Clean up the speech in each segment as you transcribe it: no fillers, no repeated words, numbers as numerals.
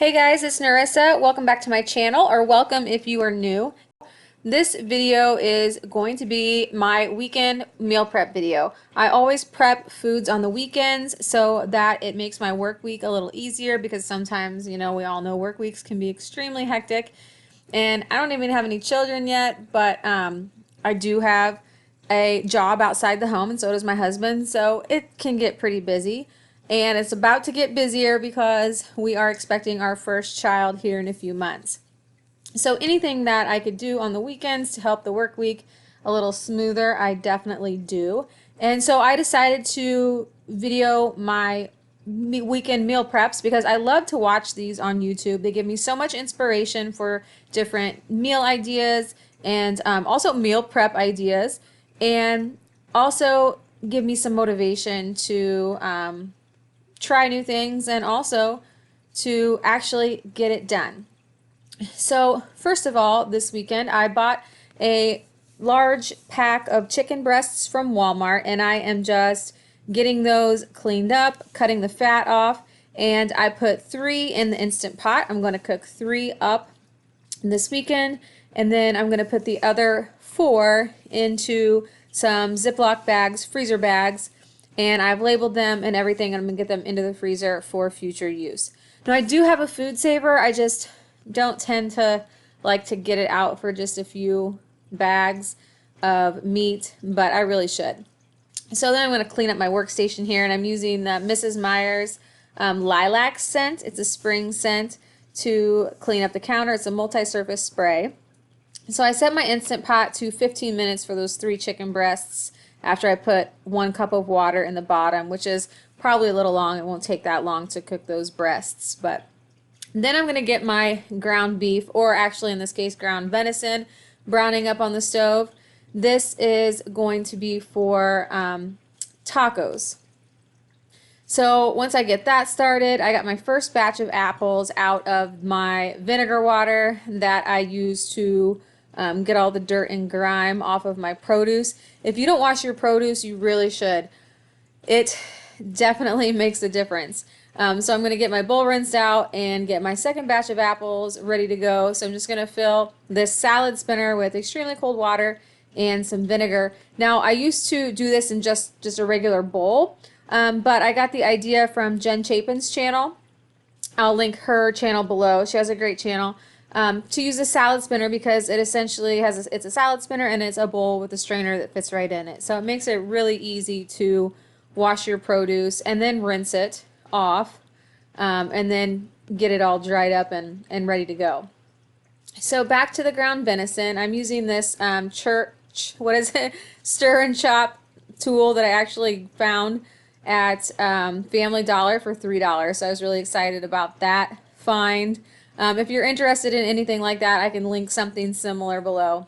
Hey guys, it's Narissa. Welcome back to my channel, or welcome if you are new. This video is going to be my weekend meal prep video. I always prep foods on the weekends so that it makes my work week a little easier because sometimes, we all know work weeks can be extremely hectic. And I don't even have any children yet, but I do have a job outside the home, and so does my husband, so it can get pretty busy. And it's about to get busier because we are expecting our first child here in a few months. So anything that I could do on the weekends to help the work week a little smoother, I definitely do. And so I decided to video my weekend meal preps because I love to watch these on YouTube. They give me so much inspiration for different meal ideas and also meal prep ideas, and also give me some motivation to try new things and also to actually get it done. So first of all, this weekend I bought a large pack of chicken breasts from Walmart, and I am just getting those cleaned up, cutting the fat off, and I put 3 in the Instant Pot. I'm going to cook 3 up this weekend, and then I'm going to put the other 4 into some Ziploc bags, freezer bags, and I've labeled them and everything, and I'm going to get them into the freezer for future use. Now I do have a food saver. I just don't tend to like to get it out for just a few bags of meat, but I really should. So then I'm going to clean up my workstation here, and I'm using the Mrs. Meyer's lilac scent. It's a spring scent to clean up the counter. It's a multi-surface spray. So I set my Instant Pot to 15 minutes for those 3 chicken breasts after I put 1 cup of water in the bottom, which is probably a little long. It won't take that long to cook those breasts. But then I'm going to get my ground beef, or actually in this case ground venison, browning up on the stove. This is going to be for tacos. So once I get that started, I got my first batch of apples out of my vinegar water that I use to get all the dirt and grime off of my produce. If you don't wash your produce, you really should. It definitely makes a difference. So I'm going to get my bowl rinsed out and get my second batch of apples ready to go. So I'm just going to fill this salad spinner with extremely cold water and some vinegar. Now I used to do this in just a regular bowl, but I got the idea from Jen Chapin's channel. I'll link her channel below. She has a great channel. To use a salad spinner because it essentially has it's a salad spinner and it's a bowl with a strainer that fits right in it. So it makes it really easy to wash your produce and then rinse it off, and then get it all dried up and ready to go. So back to the ground venison. I'm using this stir and chop tool that I actually found at Family Dollar for $3. So I was really excited about that find. If you're interested in anything like that, I can link something similar below.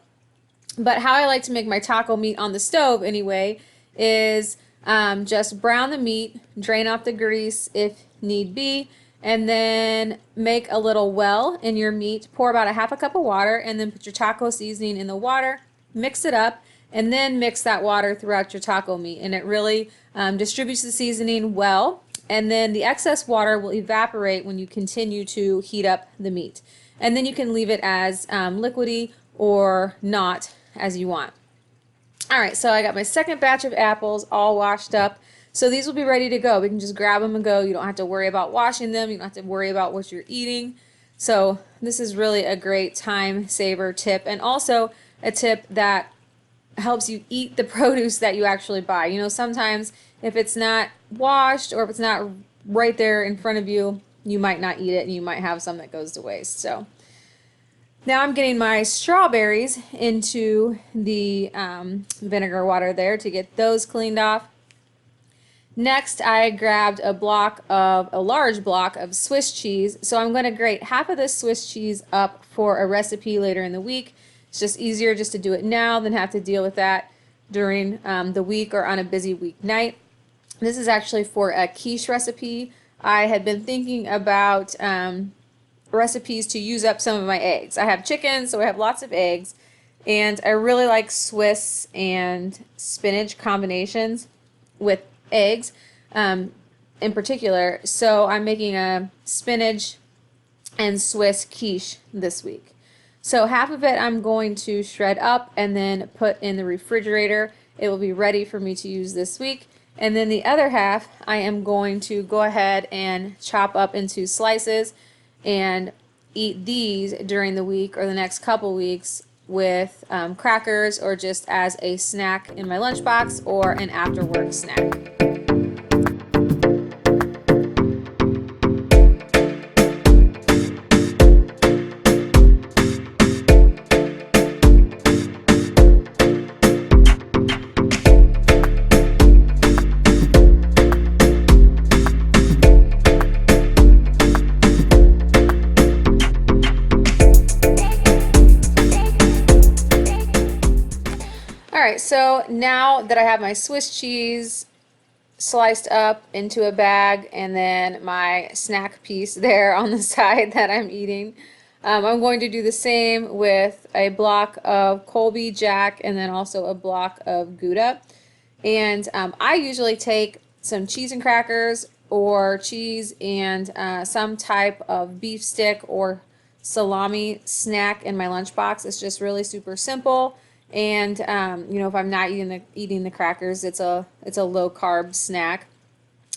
But how I like to make my taco meat on the stove anyway is just brown the meat, drain off the grease if need be, and then make a little well in your meat. Pour about a 1/2 cup of water, and then put your taco seasoning in the water, mix it up, and then mix that water throughout your taco meat. And it really distributes the seasoning well. And then the excess water will evaporate when you continue to heat up the meat. And then you can leave it as liquidy or not as you want. Alright, so I got my second batch of apples all washed up. So these will be ready to go. We can just grab them and go. You don't have to worry about washing them. You don't have to worry about what you're eating. So this is really a great time saver tip, and also a tip that helps you eat the produce that you actually buy. Sometimes if it's not washed or if it's not right there in front of you, you might not eat it and you might have some that goes to waste. So now I'm getting my strawberries into the vinegar water there to get those cleaned off. Next, I grabbed a large block of Swiss cheese. So I'm going to grate half of this Swiss cheese up for a recipe later in the week. It's just easier just to do it now than have to deal with that during the week or on a busy weeknight. This is actually for a quiche recipe. I had been thinking about recipes to use up some of my eggs. I have chicken, so I have lots of eggs, and I really like Swiss and spinach combinations with eggs in particular. So I'm making a spinach and Swiss quiche this week. So half of it I'm going to shred up and then put in the refrigerator. It will be ready for me to use this week. And then the other half I am going to go ahead and chop up into slices and eat these during the week or the next couple weeks with crackers or just as a snack in my lunchbox or an after work snack. Alright, so now that I have my Swiss cheese sliced up into a bag and then my snack piece there on the side that I'm eating, I'm going to do the same with a block of Colby Jack and then also a block of Gouda. And I usually take some cheese and crackers or cheese and some type of beef stick or salami snack in my lunchbox. It's just really super simple. And you know, if I'm not eating the crackers, it's a low carb snack.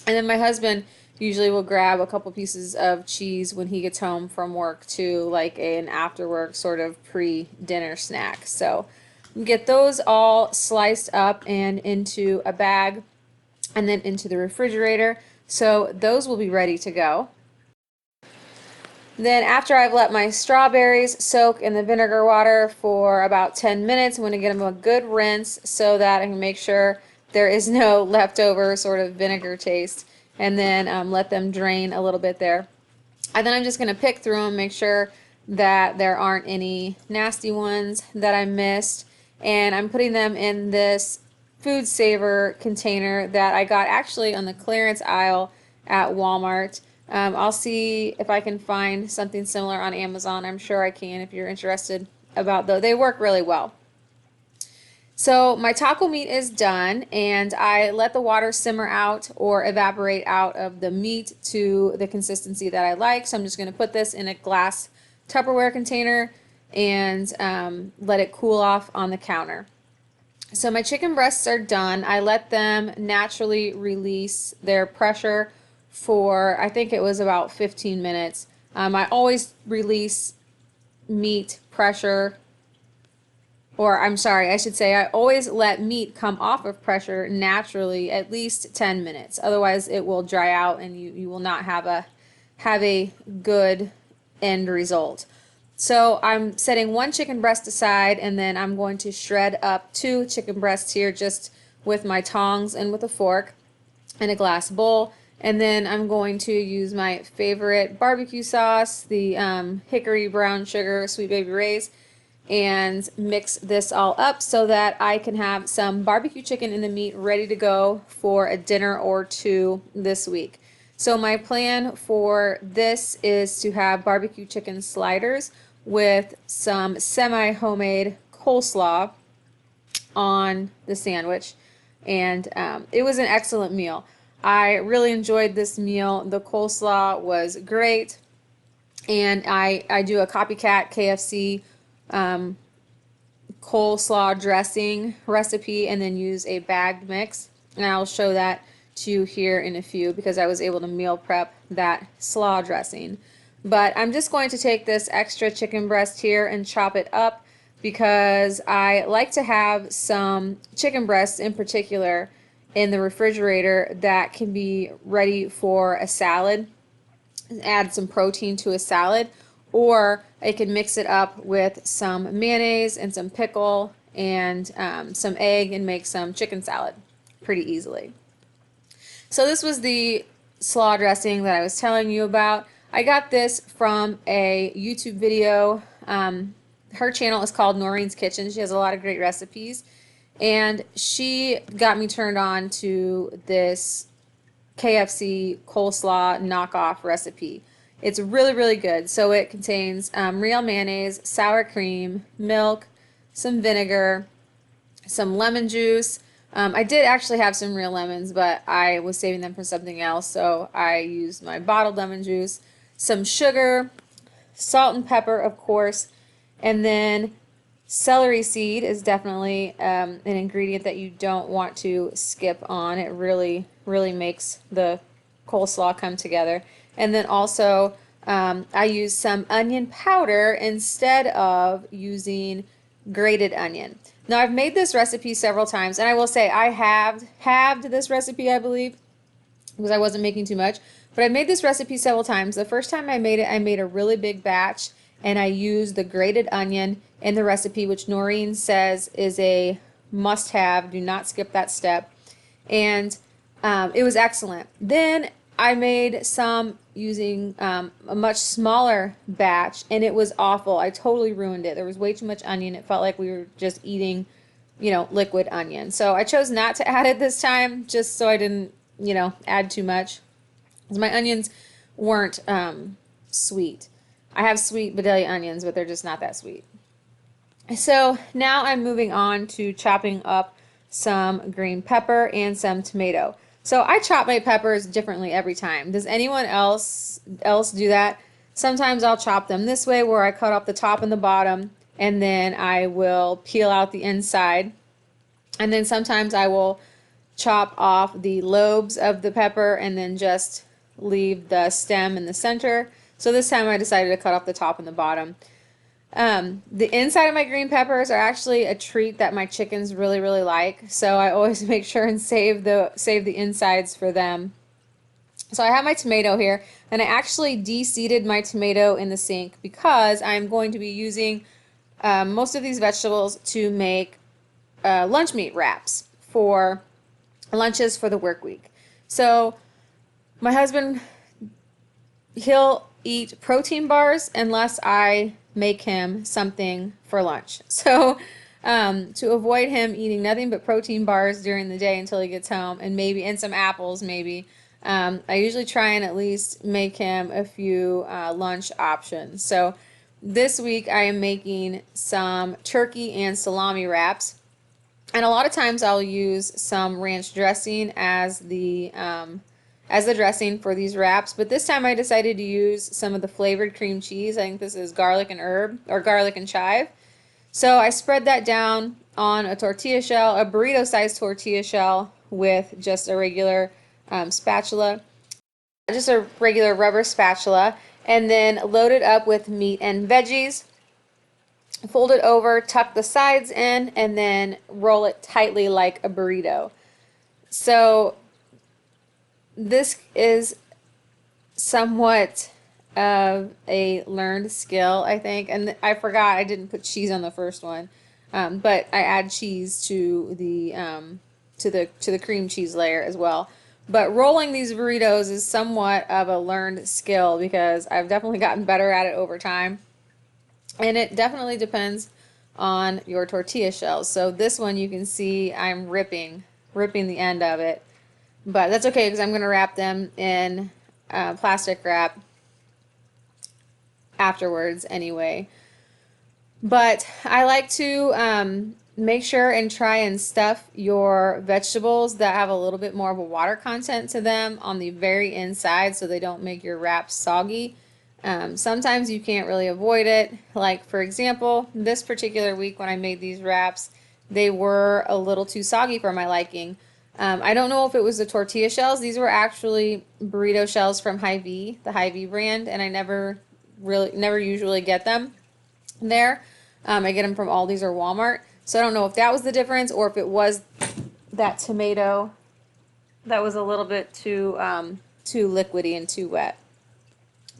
And then my husband usually will grab a couple pieces of cheese when he gets home from work too, like an after work sort of pre-dinner snack. So get those all sliced up and into a bag and then into the refrigerator. So those will be ready to go. Then after I've let my strawberries soak in the vinegar water for about 10 minutes, I'm going to give them a good rinse so that I can make sure there is no leftover sort of vinegar taste, and then let them drain a little bit there. And then I'm just going to pick through them, make sure that there aren't any nasty ones that I missed, and I'm putting them in this food saver container that I got actually on the clearance aisle at Walmart. I'll see if I can find something similar on Amazon. I'm sure I can if you're interested about those. They work really well. So my taco meat is done, and I let the water simmer out or evaporate out of the meat to the consistency that I like. So I'm just going to put this in a glass Tupperware container and let it cool off on the counter. So my chicken breasts are done. I let them naturally release their pressure for, I think it was about 15 minutes. I always release meat pressure, or I'm sorry, I should say I always let meat come off of pressure naturally at least 10 minutes. Otherwise it will dry out and you will not have a good end result. So I'm setting one chicken breast aside, and then I'm going to shred up 2 chicken breasts here just with my tongs and with a fork in a glass bowl. And then I'm going to use my favorite barbecue sauce, the Hickory Brown Sugar Sweet Baby Ray's, and mix this all up so that I can have some barbecue chicken in the meat ready to go for a dinner or two this week. So my plan for this is to have barbecue chicken sliders with some semi-homemade coleslaw on the sandwich, and it was an excellent meal. I really enjoyed this meal. The coleslaw was great, and I do a copycat KFC coleslaw dressing recipe and then use a bagged mix, and I'll show that to you here in a few because I was able to meal prep that slaw dressing. But I'm just going to take this extra chicken breast here and chop it up because I like to have some chicken breasts in particular in the refrigerator that can be ready for a salad, add some protein to a salad, or I can mix it up with some mayonnaise and some pickle and some egg and make some chicken salad pretty easily. So this was the slaw dressing that I was telling you about. I got this from a YouTube video. Her channel is called Noreen's Kitchen. She has a lot of great recipes. And she got me turned on to this KFC coleslaw knockoff recipe. It's really, really good. So it contains real mayonnaise, sour cream, milk, some vinegar, some lemon juice. I did actually have some real lemons, but I was saving them for something else, so I used my bottled lemon juice, some sugar, salt and pepper, of course, and then celery seed is definitely an ingredient that you don't want to skip on. It really, really makes the coleslaw come together. And then also, I use some onion powder instead of using grated onion. Now, I've made this recipe several times, and I will say I halved this recipe, I believe, because I wasn't making too much. But I made this recipe several times. The first time I made it, I made a really big batch, and I used the grated onion in the recipe, which Noreen says is a must-have. Do not skip that step. And it was excellent. Then I made some using a much smaller batch, and it was awful. I totally ruined it. There was way too much onion. It felt like we were just eating, liquid onion. So I chose not to add it this time, just so I didn't, add too much. Because my onions weren't sweet. I have sweet Vidalia onions, but they're just not that sweet. So now I'm moving on to chopping up some green pepper and some tomato. So I chop my peppers differently every time. Does anyone else do that? Sometimes I'll chop them this way, where I cut off the top and the bottom, and then I will peel out the inside. And then sometimes I will chop off the lobes of the pepper and then just leave the stem in the center. So this time I decided to cut off the top and the bottom. The inside of my green peppers are actually a treat that my chickens really, really like. So I always make sure and save the insides for them. So I have my tomato here, and I actually de-seeded my tomato in the sink because I'm going to be using most of these vegetables to make lunch meat wraps for lunches for the work week. So my husband, he'll eat protein bars unless I make him something for lunch. So to avoid him eating nothing but protein bars during the day until he gets home, and some apples maybe, I usually try and at least make him a few lunch options. So this week I am making some turkey and salami wraps. And a lot of times I'll use some ranch dressing as the dressing for these wraps. But this time I decided to use some of the flavored cream cheese. I think this is garlic and herb, or garlic and chive. So I spread that down on a tortilla shell, a burrito-sized tortilla shell, with just a regular spatula, just a regular rubber spatula, and then load it up with meat and veggies. Fold it over, tuck the sides in, and then roll it tightly like a burrito. So this is somewhat of a learned skill, I think. And I forgot I didn't put cheese on the first one, but I add cheese to the cream cheese layer as well. But rolling these burritos is somewhat of a learned skill because I've definitely gotten better at it over time. And it definitely depends on your tortilla shells. So this one, you can see I'm ripping the end of it. But that's okay because I'm going to wrap them in plastic wrap afterwards anyway. But I like to make sure and try and stuff your vegetables that have a little bit more of a water content to them on the very inside so they don't make your wraps soggy. Sometimes you can't really avoid it. Like, for example, this particular week when I made these wraps, they were a little too soggy for my liking. I don't know if it was the tortilla shells. These were actually burrito shells from Hy-Vee, the Hy-Vee brand, and I never usually get them there. I get them from Aldi's or Walmart. So I don't know if that was the difference or if it was that tomato that was a little bit too liquidy and too wet.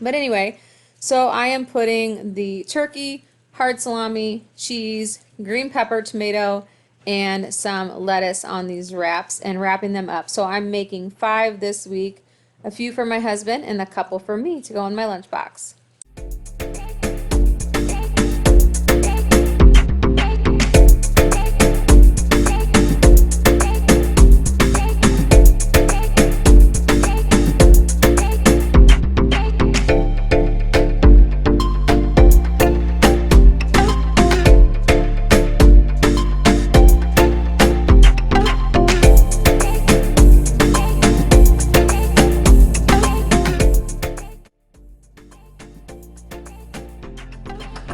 But anyway, so I am putting the turkey, hard salami, cheese, green pepper, tomato, and some lettuce on these wraps and wrapping them up. So I'm making 5 this week, a few for my husband and a couple for me to go in my lunchbox.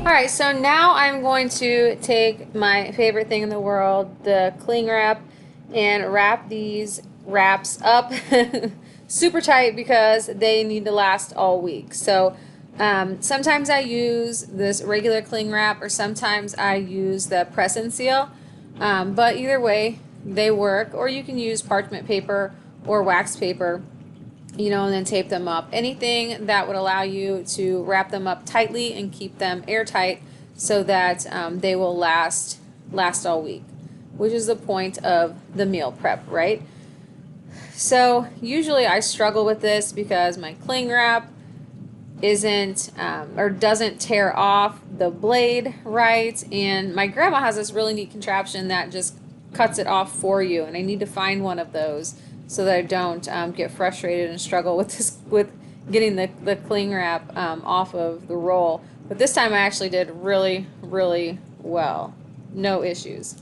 Alright, so now I'm going to take my favorite thing in the world, the cling wrap, and wrap these wraps up super tight because they need to last all week. So sometimes I use this regular cling wrap, or sometimes I use the press and seal, but either way they work. Or you can use parchment paper or wax paper, you know, and then tape them up. Anything that would allow you to wrap them up tightly and keep them airtight so that they will last all week, which is the point of the meal prep, right? So usually I struggle with this because my cling wrap isn't or doesn't tear off the blade right, and my grandma has this really neat contraption that just cuts it off for you, and I need to find one of those so that I don't get frustrated and struggle with getting the cling wrap off of the roll. But this time I actually did really well, no issues.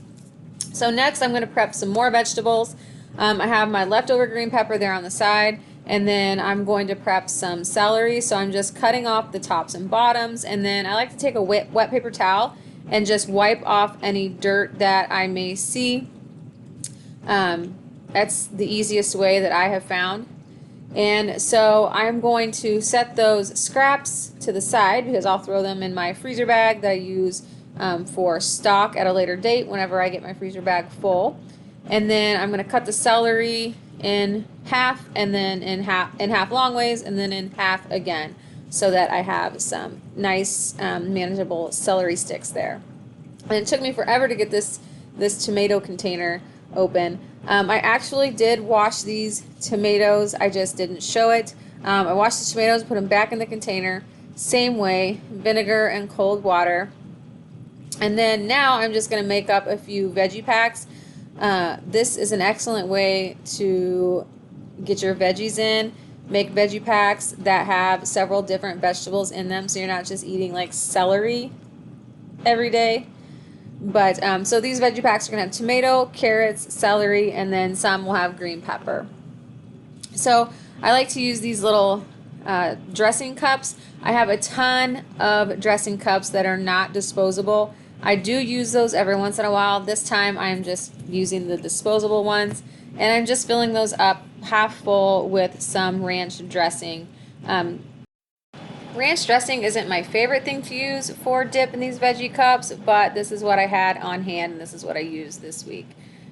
So next I'm going to prep some more vegetables. I have my leftover green pepper there on the side, and then I'm going to prep some celery. So I'm just cutting off the tops and bottoms, and then I like to take a wet paper towel and just wipe off any dirt that I may see. That's the easiest way that I have found. And so I'm going to set those scraps to the side because I'll throw them in my freezer bag that I use for stock at a later date whenever I get my freezer bag full. And then I'm going to cut the celery in half, and then in half long ways, and then in half again, so that I have some nice manageable celery sticks there. And it took me forever to get this tomato container open. I actually did wash these tomatoes, I just didn't show it. I washed the tomatoes, put them back in the container, same way, vinegar and cold water. And then now I'm just going to make up a few veggie packs. This is an excellent way to get your veggies in. Make veggie packs that have several different vegetables in them, so you're not just eating like celery every day. But so these veggie packs are going to have tomato, carrots, celery, and then some will have green pepper. So I like to use these little dressing cups. I have a ton of dressing cups that are not disposable. I do use those every once in a while. This time I'm just using the disposable ones, and I'm just filling those up half full with some ranch dressing. Ranch dressing isn't my favorite thing to use for dip in these veggie cups, but this is what I had on hand, and this is what I used this week.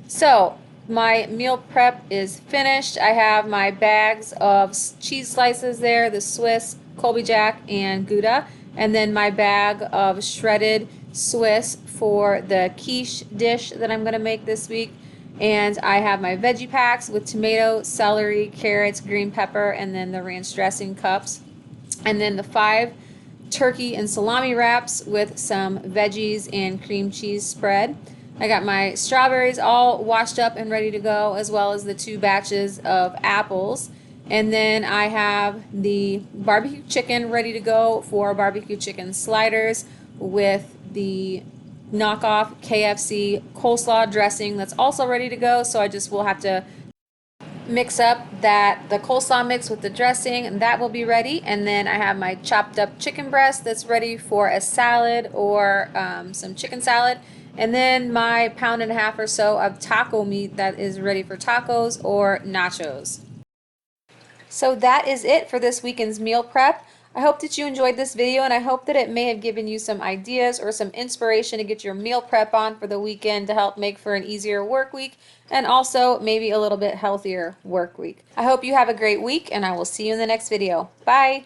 So my meal prep is finished. I have my bags of cheese slices there, the Swiss, Colby Jack, and Gouda, and then my bag of shredded Swiss for the quiche dish that I'm going to make this week. And I have my veggie packs with tomato, celery, carrots, green pepper, and then the ranch dressing cups. And then the 5 turkey and salami wraps with some veggies and cream cheese spread. I got my strawberries all washed up and ready to go, as well as the 2 batches of apples. And then I have the barbecue chicken ready to go for barbecue chicken sliders with the knockoff KFC coleslaw dressing that's also ready to go. So I just will have to mix up the coleslaw mix with the dressing, and that will be ready. And then I have my chopped up chicken breast that's ready for a salad or some chicken salad. And then my 1.5 pounds or so of taco meat that is ready for tacos or nachos. So that is it for this weekend's meal prep. I hope that you enjoyed this video, and I hope that it may have given you some ideas or some inspiration to get your meal prep on for the weekend to help make for an easier work week and also maybe a little bit healthier work week. I hope you have a great week, and I will see you in the next video. Bye!